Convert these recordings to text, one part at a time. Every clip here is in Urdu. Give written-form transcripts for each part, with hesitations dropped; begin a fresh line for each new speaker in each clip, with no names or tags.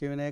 Q&A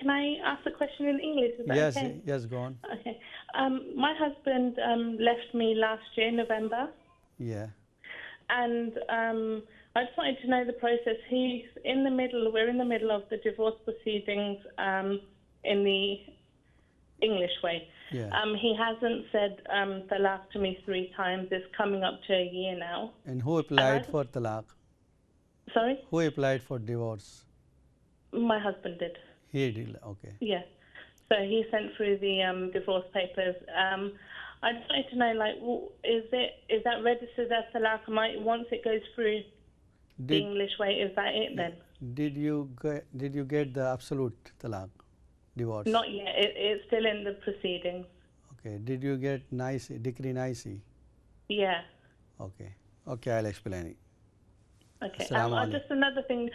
can I ask the question in English? Is that
Yes,
okay?
yes, go on.
Okay. My husband left me last year, November,
Yeah.
and I just wanted to know the process. We're in the middle of the divorce proceedings in the English way.
Yeah.
He hasn't said talaq to me 3 times. It's coming up to a year now.
And who applied for talaq?
Sorry?
Who applied for divorce?
My husband did.
He did. Okay.
Yeah. So he sent through the divorce papers. I just wanted to know, like, is that registered as talaq? Once it goes through the English way, is that it then?
Did you get the absolute talaq, divorce?
Not yet. It's still in the proceedings.
Okay. Did you get decree nicey?
Yeah.
Okay. Okay, I'll explain it.
Okay.
Assalamu alaikum.
Just another thing.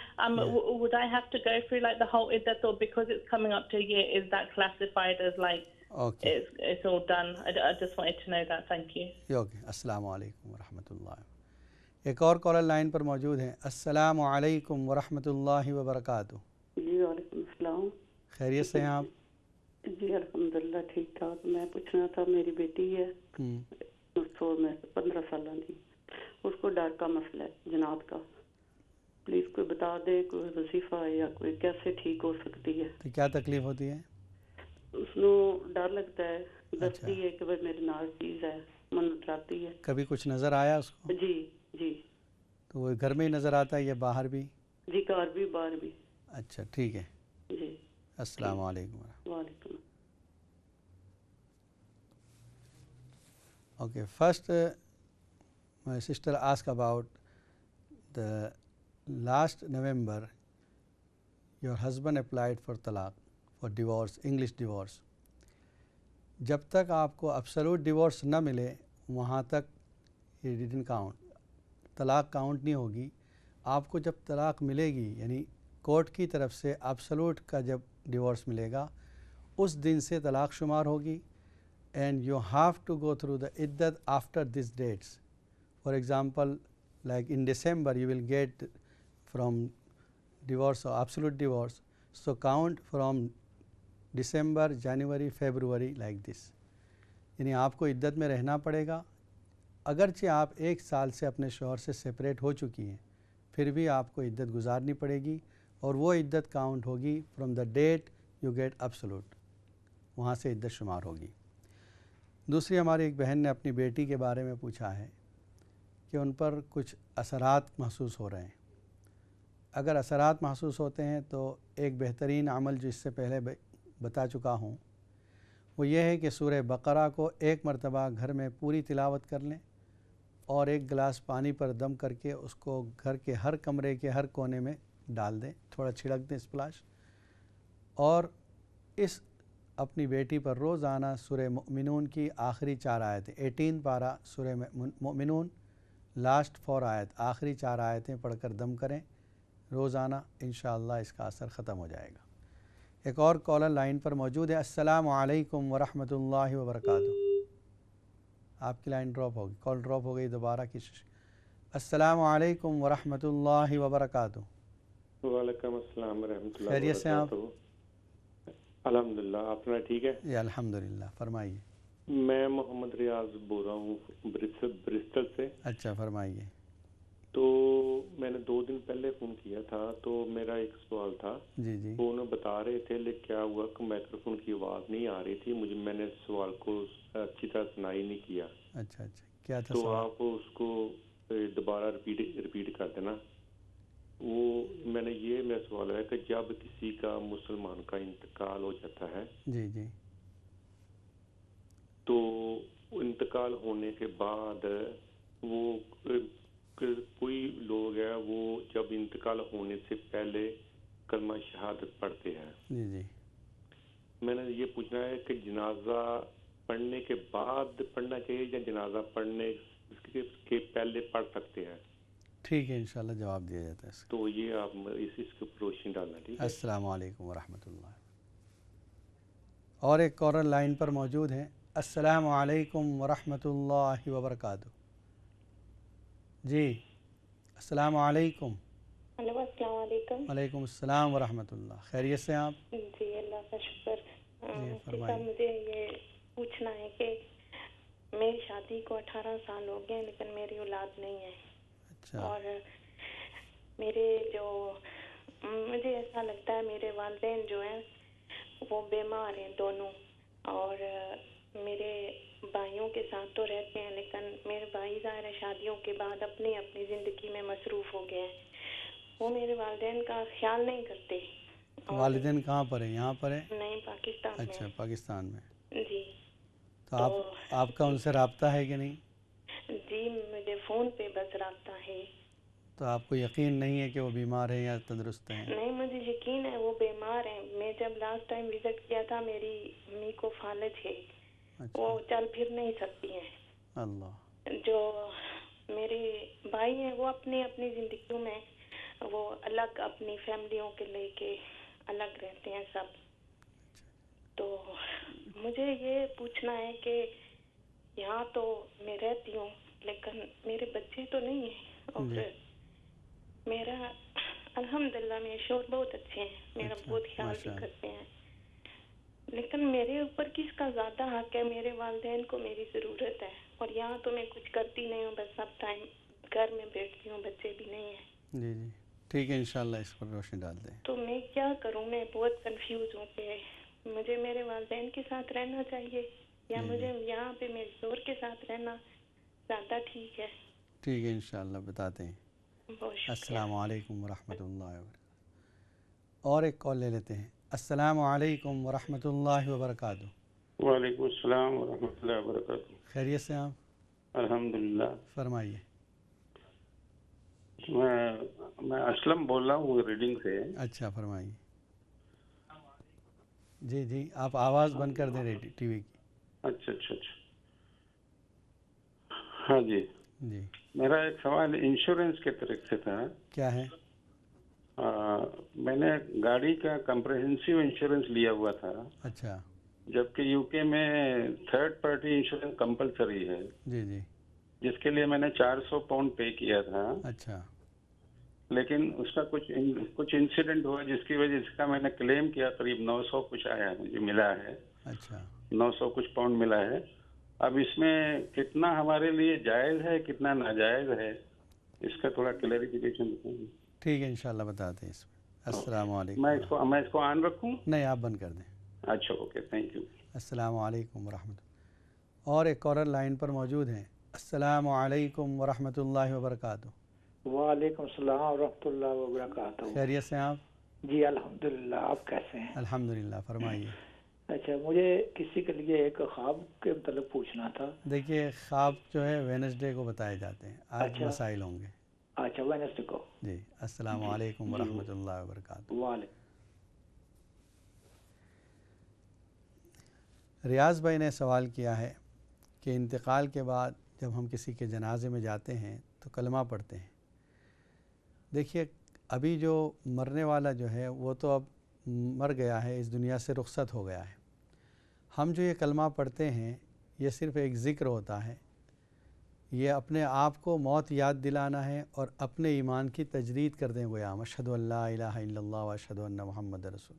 Would I have to go through like the whole iddat, or because it's coming up to a year, is that classified as like
Okay.
it's all done? I just wanted to know that. Thank you.
Okay. السلام علیکم ورحمۃ اللہ. ایک اور کالر لائن پر موجود ہیں. السلام علیکم ورحمۃ اللہ وبرکاتہ.
جی وعلیکم السلام.
خیریت سے ہیں آپ؟
جی الحمدللہ ٹھیک ٹھاک. میں پوچھنا تھا, میری بیٹی ہے اس کو, میں 15 سالہ کی, اس کو ڈر کا مسئلہ ہے, جنات کا. پلیز کوئی بتا دے, کوئی وظیفہ یا کوئی کیسے ٹھیک ہو سکتی ہے.
تو کیا تکلیف ہوتی ہے؟
اس کو ڈر لگتا ہے, دستی ہے کہ بھائی میرے نال چیز ہے, منت لاتی ہے.
کبھی کچھ نظر آیا اس کو؟
جی جی.
تو وہ گھر میں ہی نظر آتا ہے یا باہر بھی؟
جی گھر بھی باہر بھی.
اچھا ٹھیک ہے.
جی
السلام علیکم.
وعلیکم.
Okay, first my sister asked about the last November your husband applied for talaq, for divorce, English divorce. جب تک آپ کو absolute divorce نہ ملے وہاں تک it didn't count, طلاق کاؤنٹ نہیں ہوگی. آپ کو جب طلاق ملے گی یعنی کورٹ کی طرف سے absolute کا جب ڈیورس ملے گا اس دن سے طلاق شمار ہوگی. And you have to go through the iddat after these dates. For example, like in December you will get from divorce or absolute divorce, so count from December, January, February like this. یعنی آپ کو عدت میں رہنا پڑے گا. اگرچہ آپ 1 سال سے اپنے شوہر سے سپریٹ ہو چکی ہیں پھر بھی آپ کو عدت گزارنی پڑے گی اور وہ عدت کاؤنٹ ہوگی from the date you get absolute, وہاں سے عدت شمار ہوگی. دوسری ہماری ایک بہن نے اپنی بیٹی کے بارے میں پوچھا ہے کہ ان پر کچھ اثرات محسوس ہو رہے ہیں. اگر اثرات محسوس ہوتے ہیں تو ایک بہترین عمل جو اس سے پہلے بتا چکا ہوں وہ یہ ہے کہ سورہ بقرہ کو 1 مرتبہ گھر میں پوری تلاوت کر لیں اور 1 گلاس پانی پر دم کر کے اس کو گھر کے ہر کمرے کے ہر کونے میں ڈال دیں, تھوڑا چھڑک دیں اسپلاش, اور اس اپنی بیٹی پر روزانہ سورہ مؤمنون کی آخری 4 آیتیں, 18 پارہ سورہ مؤمنون لاسٹ 4 آیت, آخری 4 آیتیں پڑھ کر دم کریں روزانہ. انشاءاللہ اس کا اثر ختم ہو جائے گا. ایک اور کالر لائن پر موجود ہے. السلام علیکم ورحمۃ اللہ وبرکاتہ. آپ کی لائن ڈراپ ہوگی, کال ڈراپ ہو گئی, دوبارہ کی. السلام علیکم ورحمۃ اللہ وبرکاتہ.
وعلیکم السلام ورحمۃ اللہ.
خیریت سے آپ؟
الحمدللہ. آپ نے ٹھیک ہے؟
جی الحمدللہ. فرمائیے.
میں محمد ریاض بول رہا ہوں برسٹل سے.
اچھا فرمائیے.
تو میں نے 2 دن پہلے فون کیا تھا تو میرا ایک سوال تھا.
جی جی.
وہ انہوں بتا رہے تھے لیکن کیا ہوا کہ مائکرو فون کی آواز نہیں آ رہی تھی مجھے, میں نے سوال کو اچھی طرح سنائی نہیں کیا.
اچھا اچھا, کیا تھا
تو
سوال؟
آپ اس کو دوبارہ ریپیٹ کر دینا. وہ میں نے یہ میرا سوال ہے کہ جب کسی کا مسلمان کا انتقال ہو جاتا ہے
جی جی,
تو انتقال ہونے کے بعد وہ کوئی لوگ ہیں وہ جب انتقال ہونے سے پہلے کلمہ شہادت پڑھتے ہیں.
جی جی.
میں نے یہ پوچھنا ہے کہ جنازہ پڑھنے کے بعد پڑھنا چاہیے یا جنازہ پڑھنے کے پہلے پڑھ سکتے ہیں؟
ٹھیک ہے انشاءاللہ جواب دیا جاتا ہے اس کا.
تو یہ آپ اس کے روشنی ڈالنا. ٹھیک ہے.
السلام علیکم ورحمۃ اللہ. اور ایک کالر لائن پر موجود ہیں. السلام علیکم ورحمۃ اللہ وبرکاتہ. جی السلام علیکم.
ہلو السلام علیکم.
وعلیکم السلام ورحمۃ اللہ. خیریت سے آپ؟
جی اللہ کا شکر.
جی فرمائیے.
مجھے یہ پوچھنا ہے کہ میری شادی کو 18 سال ہو گئے لیکن میری اولاد نہیں ہے.
اچھا.
اور میرے جو مجھے ایسا لگتا ہے میرے والدین جو ہیں وہ بیمار ہیں دونوں, اور میرے بھائیوں کے ساتھ تو رہتے ہیں لیکن میرے بھائی ظاہر ہے شادیوں کے بعد اپنی اپنی زندگی میں مصروف ہو گئے ہیں. وہ میرے والدین کا خیال نہیں کرتے.
والدین کہاں پر ہیں؟ یہاں پر ہیں؟
نہیں پاکستان میں.
اچھا پاکستان میں.
جی.
تو آپ کا ان سے رابطہ ہے کہ نہیں؟
جی مجھے فون پہ بس رابطہ ہے.
تو آپ کو یقین نہیں ہے کہ وہ بیمار ہیں یا تندرست ہیں؟
نہیں مجھے یقین ہے وہ بیمار ہیں. میں جب لاسٹ ٹائم وزٹ کیا تھا میری امی کو فالج ہے. وہ چل پھر نہیں سکتی ہیں.
اللہ.
جو میرے بھائی ہیں وہ اپنی اپنی زندگیوں میں وہ الگ اپنی فیملیوں کے لے کے الگ رہتے ہیں سب. تو مجھے یہ پوچھنا ہے کہ یہاں تو میں رہتی ہوں لیکن میرے بچے تو نہیں ہیں اور میرا الحمدللہ میرے شوہر بہت اچھے ہیں, میرا بہت خیال بھی کرتے ہیں, لیکن میرے اوپر کس کا زیادہ حق ہے؟ میرے والدین کو میری ضرورت ہے اور یہاں تو میں کچھ کرتی نہیں ہوں, بس سب ٹائم گھر میں بیٹھتی ہوں, بچے بھی نہیں ہیں.
جی جی ٹھیک ہے انشاءاللہ اس پر روشنی ڈال دیں.
تو میں کیا کروں؟ میں بہت کنفیوز ہوں کہ مجھے میرے والدین کے ساتھ رہنا چاہیے یا مجھے یہاں پہ میرے شوہر کے ساتھ رہنا زیادہ ٹھیک ہے؟
ٹھیک ہے انشاءاللہ بتاتے ہیں.
بہت شکریہ.
السلام علیکم ورحمۃ اللہ وبرکاتہ. اور ایک کال لے لیتے ہیں. السلام علیکم ورحمۃ اللہ وبرکاتہ.
وعلیکم السلام ورحمۃ اللہ وبرکاتہ.
خیریت سے آپ؟
الحمدللہ.
فرمائیے.
میں اسلم بول رہا ہوں ریڈنگ سے.
اچھا فرمائیے. جی جی آپ آواز بند کر دیں ٹی وی کی.
اچھا اچھا اچھا ہاں جی.
جی
میرا ایک سوال انشورنس کے طرف سے تھا.
کیا ہے؟
میں نے گاڑی کا کمپریہنسو انشورنس لیا ہوا تھا.
اچھا.
جبکہ یو کے میں تھرڈ پارٹی انشورنس کمپلسری ہے.
جی جی.
جس کے لیے میں نے 400 پاؤنڈ پے کیا تھا.
اچھا.
لیکن اس کا کچھ انسیڈنٹ ہوا جس کی وجہ سے میں نے کلیم کیا, قریب 900 کچھ آیا مجھے ملا ہے.
اچھا.
900 کچھ پاؤنڈ ملا ہے. اب اس میں کتنا ہمارے لیے جائز ہے کتنا ناجائز ہے اس کا تھوڑا کلیریفیکیشن دیں.
ٹھیک ہے انشاءاللہ بتاتے ہیں اس میں. السلام علیکم.
میں اس کو آن رکھوں؟
نہیں آپ بند کر دیں.
اچھا اوکے تھینک یو.
السلام علیکم ورحمۃ اللہ. اور ایک کالر لائن پر موجود ہیں. السلام علیکم ورحمۃ اللہ وبرکاتہ.
وعلیکم السلام ورحمۃ اللہ وبرکاتہ.
خیریت سے آپ؟
جی الحمدللہ. آپ کیسے ہیں؟
الحمدللہ. فرمائیے.
اچھا مجھے کسی کے لیے ایک خواب کے متعلق پوچھنا تھا.
دیکھیے خواب جو ہے وینسڈے کو بتائے جاتے ہیں, آج مسائل ہوں گے.
اچھا وینسڈے کو.
جی السلام علیکم ورحمۃ اللہ وبرکاتہ.
وعلیکم.
ریاض بھائی نے سوال کیا ہے کہ انتقال کے بعد جب ہم کسی کے جنازے میں جاتے ہیں تو کلمہ پڑھتے ہیں. دیکھیے ابھی جو مرنے والا جو ہے وہ تو اب مر گیا ہے, اس دنیا سے رخصت ہو گیا ہے. ہم جو یہ کلمہ پڑھتے ہیں یہ صرف ایک ذکر ہوتا ہے, یہ اپنے آپ کو موت یاد دلانا ہے اور اپنے ایمان کی تجدید کر دیں گویا اشہد ان لا الہ الا اللہ و اشہد ان محمد رسول.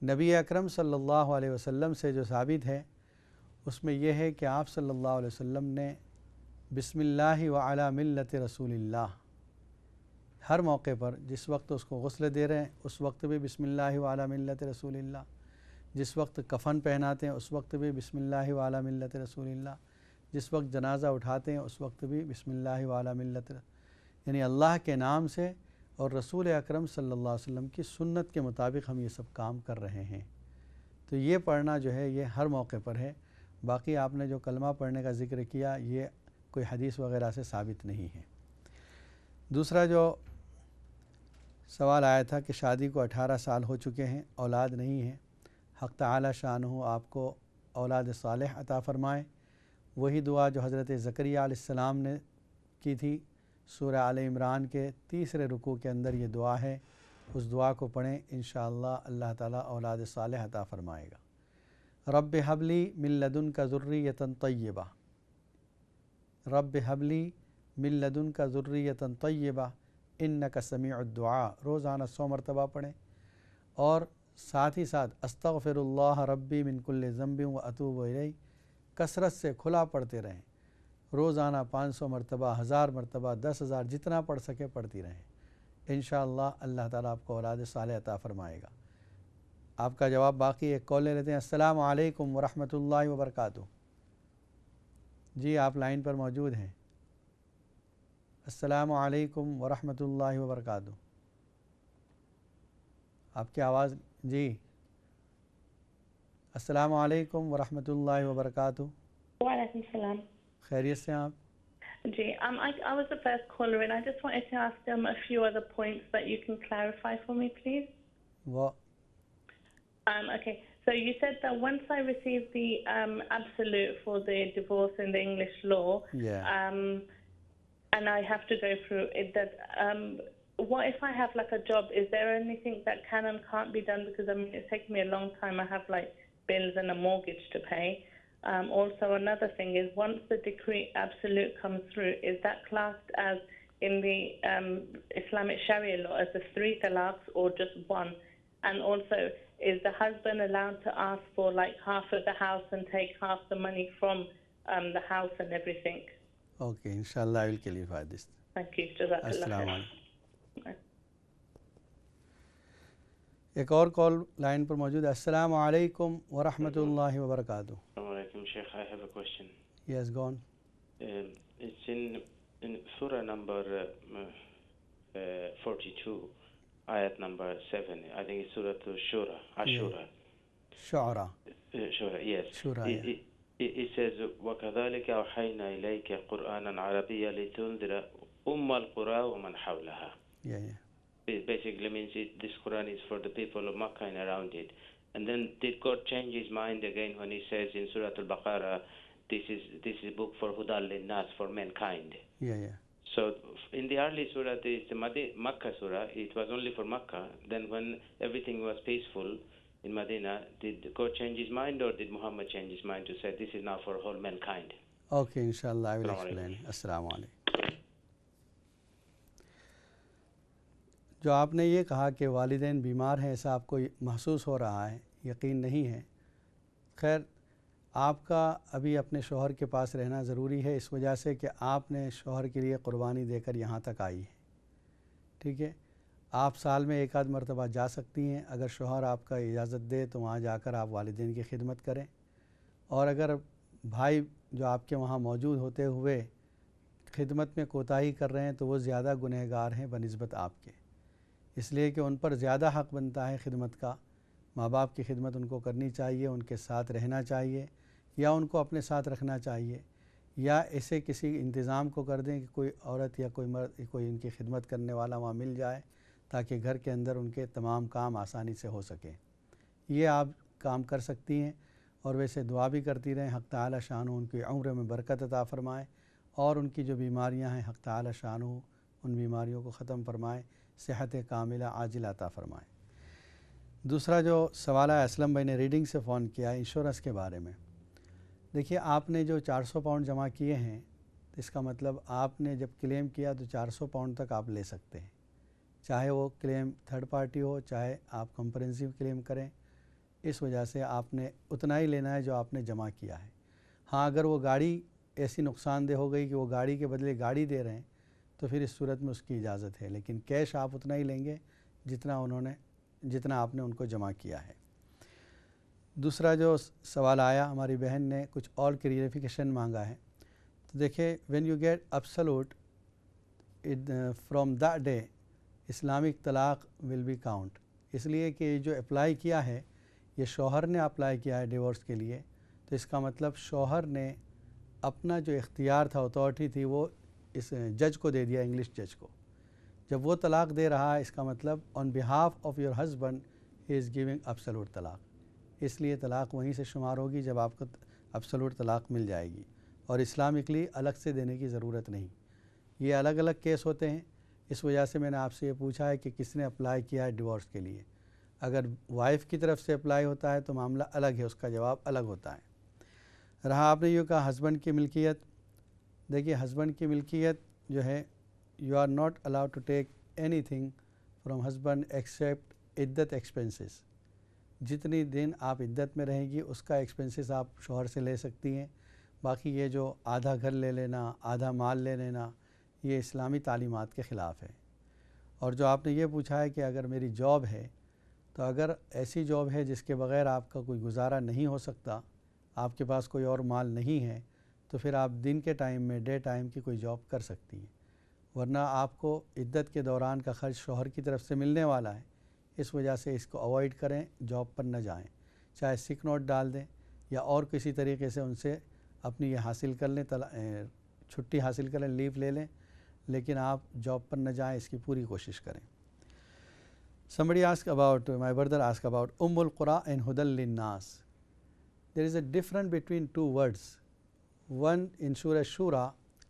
نبی اکرم صلی اللہ علیہ وسلم سے جو ثابت ہے اس میں یہ ہے کہ آپ صلی اللہ علیہ وسلم نے بسم اللہ و علی ملت رسول اللہ ہر موقع پر, جس وقت اس کو غسل دے رہے ہیں اس وقت بھی بسم اللہ و علی ملت رسول اللہ, جس وقت کفن پہناتے ہیں اس وقت بھی بسم اللہ و علی ملت رسول اللہ, جس وقت جنازہ اٹھاتے ہیں اس وقت بھی بسم اللہ و علی ملت, یعنی اللہ کے نام سے اور رسول اکرم صلی اللہ علیہ وسلم کی سنت کے مطابق ہم یہ سب کام کر رہے ہیں. تو یہ پڑھنا جو ہے یہ ہر موقع پر ہے. باقی آپ نے جو کلمہ پڑھنے کا ذکر کیا یہ کوئی حدیث وغیرہ سے ثابت نہیں ہے. دوسرا جو سوال آیا تھا کہ شادی کو 18 سال ہو چکے ہیں, اولاد نہیں ہے, حق تعالی شانہ آپ کو اولاد صالح عطا فرمائے. وہی دعا جو حضرت زکریا علیہ السلام نے کی تھی, سورہ آل عمران کے 3 رکوع کے اندر یہ دعا ہے, اس دعا کو پڑھیں انشاءاللہ اللہ تعالیٰ اولاد صالح عطا فرمائے گا. رب حبلی من لدنک ذریۃ طیبہ, رب حبلی من لدنک ذریۃ طیبہ انک سمیع الدعاء روزانہ 100 مرتبہ پڑھیں. اور ساتھ ہی ساتھ استغفر اللہ ربی من کل ذنب و اتوب الیہ کثرت سے کھلا پڑھتے رہیں. روزانہ 500 مرتبہ, 1000 مرتبہ, 10,000 جتنا پڑھ سکے پڑھتی رہیں. انشاءاللہ اللہ تعالیٰ آپ کو اولاد صالح عطا فرمائے گا. آپ کا جواب باقی ایک کال لے لیتے ہیں. السلام علیکم ورحمۃ اللہ وبرکاتہ. جی آپ لائن پر موجود ہیں. السلام علیکم ورحمۃ اللہ وبرکاتہ. آپ کی آواز. جی السلام علیکم ورحمۃ اللہ وبرکاتہ.
وعلیکم السلام.
خیریت سے آپ؟
Gee, I was the first caller and I just wanted to ask them a few other points that you can clarify for me, please.
What?
Okay, so you said that once I received the absolute for the divorce in the English law,
Yeah.
and I have to go through iddat. What if I have like a job? Is there anything that can and can't be done? Because I mean, it's taken me a long time. I have like bills and a mortgage to pay. Also, another thing is, once the decree absolute comes through, is that classed as in the Islamic Sharia law as the 3 talaqs or just one? And also, is the husband allowed to ask for like half of the house and take half the money from the house and everything?
Okay, inshallah I will clarify this.
Thank you. Jazakallah
السلام
khair.
علیکم. ایک اور کال لائن پر موجود ہے. السلام علیکم ورحمۃ اللہ وبرکاتہ.
Assalamualaikum, Sheikh. I have a question.
Yes, go on.
It's in Surah number 42, ayat number 7. I think it's Surah Shura, Ashura.
Shu'ara.
Shura, yes.
Shura, yeah.
It says, وَكَذَلِكَ أَوْحَيْنَا إِلَيْكَ قُرْآنًا عَرَبِيًّا لِتُنذِرَ الْقُرَى وَمَنْ حَوْلَهَا.
Yeah.
It basically means this Quran is for the people of Makkah and around it. And then did God change his mind again when he says in Surah Al-Baqarah, this is a book for Hudal Linnas, for mankind?
Yeah.
So in the early surah, the Makkah surah, it was only for Makkah. Then when everything was peaceful in Medina, did God change his mind, or did Muhammad change his mind to say this is now for whole mankind?
Okay, inshallah I will explain. Assalamu alaikum. جو آپ نے یہ کہا کہ والدین بیمار ہیں، ایسا آپ کو محسوس ہو رہا ہے، یقین نہیں ہے. خیر، آپ کا ابھی اپنے شوہر کے پاس رہنا ضروری ہے، اس وجہ سے کہ آپ نے شوہر کے لیے قربانی دے کر یہاں تک آئی ہے. ٹھیک ہے، آپ سال میں 1 آدھ مرتبہ جا سکتی ہیں. اگر شوہر آپ کا اجازت دے تو وہاں جا کر آپ والدین کی خدمت کریں. اور اگر بھائی جو آپ کے وہاں موجود ہوتے ہوئے خدمت میں کوتاہی کر رہے ہیں تو وہ زیادہ گنہگار ہیں بنسبت آپ کے، اس لیے کہ ان پر زیادہ حق بنتا ہے خدمت کا. ماں باپ کی خدمت ان کو کرنی چاہیے، ان کے ساتھ رہنا چاہیے، یا ان کو اپنے ساتھ رکھنا چاہیے، یا ایسے کسی انتظام کو کر دیں کہ کوئی عورت یا کوئی مرد، کوئی ان کی خدمت کرنے والا وہاں مل جائے تاکہ گھر کے اندر ان کے تمام کام آسانی سے ہو سکیں. یہ آپ کام کر سکتی ہیں. اور ویسے دعا بھی کرتی رہیں، حق تعالی شانہ ان کی عمر میں برکت عطا فرمائے، اور ان کی جو بیماریاں ہیں حق تعالی شانہ ان بیماریوں کو ختم فرمائے، صحت کاملہ عاجلہ عطا فرمائے. دوسرا جو سوال ہے، اسلم بھائی نے ریڈنگ سے فون کیا ہے انشورنس کے بارے میں. دیکھیے، آپ نے جو 400 پاؤنڈ جمع کیے ہیں، اس کا مطلب آپ نے جب کلیم کیا تو 400 پاؤنڈ تک آپ لے سکتے ہیں، چاہے وہ کلیم تھرڈ پارٹی ہو، چاہے آپ کمپرہنسو کلیم کریں. اس وجہ سے آپ نے اتنا ہی لینا ہے جو آپ نے جمع کیا ہے. ہاں، اگر وہ گاڑی ایسی نقصان دہ ہو گئی کہ وہ گاڑی کے بدلے گاڑی دے رہے ہیں تو پھر اس صورت میں اس کی اجازت ہے، لیکن کیش آپ اتنا ہی لیں گے جتنا آپ نے ان کو جمع کیا ہے. دوسرا جو سوال آیا، ہماری بہن نے کچھ اور کلیریفیکیشن مانگا ہے. تو دیکھیں، when you get absolute from the day Islamic طلاق ول بی کاؤنٹ. اس لیے کہ یہ جو اپلائی کیا ہے یہ شوہر نے اپلائی کیا ہے ڈیورس کے لیے، تو اس کا مطلب شوہر نے اپنا جو اختیار تھا، اتھارٹی تھی، وہ اس جج کو دے دیا، انگلش جج کو. جب وہ طلاق دے رہا ہے، اس کا مطلب on behalf of your husband he is giving absolute طلاق. اس لیے طلاق وہیں سے شمار ہوگی جب آپ کو ابسلوٹ طلاق مل جائے گی، اور اسلامکلی الگ سے دینے کی ضرورت نہیں. یہ الگ الگ کیس ہوتے ہیں. اس وجہ سے میں نے آپ سے یہ پوچھا ہے کہ کس نے اپلائی کیا ہے ڈیورس کے لیے. اگر وائف کی طرف سے اپلائی ہوتا ہے تو معاملہ الگ ہے، اس کا جواب الگ ہوتا ہے. رہا آپ نے یہ کہا ہسبینڈ کی ملکیت. دیکھیے، ہسبینڈ کی ملکیت جو ہے، you are not allowed to take anything from husband except عدت ایکسپینسز. جتنی دن آپ عدت میں رہیں گی اس کا ایکسپینسز آپ شوہر سے لے سکتی ہیں. باقی یہ جو آدھا گھر لے لینا، آدھا مال لے لینا، یہ اسلامی تعلیمات کے خلاف ہے. اور جو آپ نے یہ پوچھا ہے کہ اگر میری جاب ہے، تو اگر ایسی جاب ہے جس کے بغیر آپ کا کوئی گزارا نہیں ہو سکتا، آپ کے پاس کوئی اور مال نہیں ہے، تو پھر آپ دن کے ٹائم میں ڈے ٹائم کی کوئی جاب کر سکتی ہیں. ورنہ آپ کو عدت کے دوران کا خرچ شوہر کی طرف سے ملنے والا ہے. اس وجہ سے اس کو اوائڈ کریں، جاب پر نہ جائیں. چاہے سک نوٹ ڈال دیں یا اور کسی طریقے سے ان سے اپنی یہ حاصل کر لیں، چھٹی حاصل کریں، لیو لے لیں، لیکن آپ جاب پر نہ جائیں، اس کی پوری کوشش کریں. Somebody asked about, my brother asked about Al-Qura and Hudal Linnas. There is a difference between two words. One in Surah Shura,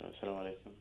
Assalamu alaikum.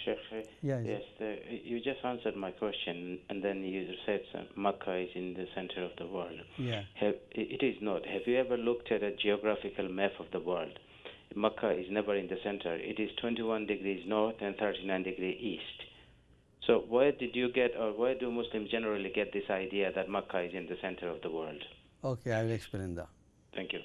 Sheikh,
yes,
you just answered my question, and then you said Makkah is in the center of the world.
Yeah.
It is not. Have you ever looked at a geographical map of the world? Makkah is never in the center. It is 21 degrees north and 39 degrees east. So where did you get, or where do Muslims generally get this idea that Makkah is in the center of the world?
Okay, I will explain that.
Thank you.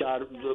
4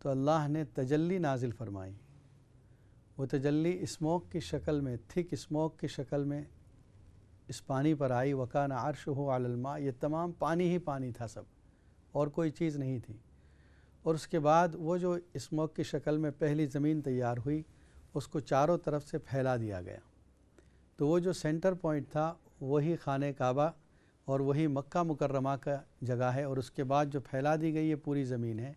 تو اللہ نے تجلی نازل فرمائی. وہ تجلی اسموک کی شکل میں، تھک اسموک کی شکل میں اس پانی پر آئی. وکان عرشہ علی الماء، یہ تمام پانی ہی پانی تھا سب، اور کوئی چیز نہیں تھی. اور اس کے بعد وہ جو اسموک کی شکل میں پہلی زمین تیار ہوئی اس کو چاروں طرف سے پھیلا دیا گیا. تو وہ جو سینٹر پوائنٹ تھا وہی خانہ کعبہ اور وہی مکہ مکرمہ کا جگہ ہے، اور اس کے بعد جو پھیلا دی گئی یہ پوری زمین ہے.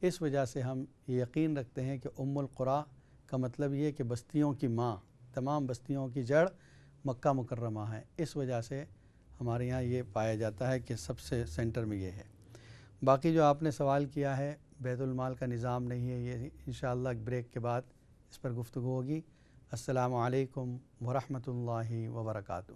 اس وجہ سے ہم یہ یقین رکھتے ہیں کہ ام القریٰ کا مطلب یہ کہ بستیوں کی ماں، تمام بستیوں کی جڑ مکہ مکرمہ ہے. اس وجہ سے ہمارے یہاں یہ پایا جاتا ہے کہ سب سے سینٹر میں یہ ہے. باقی جو آپ نے سوال کیا ہے بیت المال کا نظام نہیں ہے، یہ انشاءاللہ ایک بریک کے بعد اس پر گفتگو ہوگی. السلام علیکم ورحمۃ اللہ وبرکاتہ.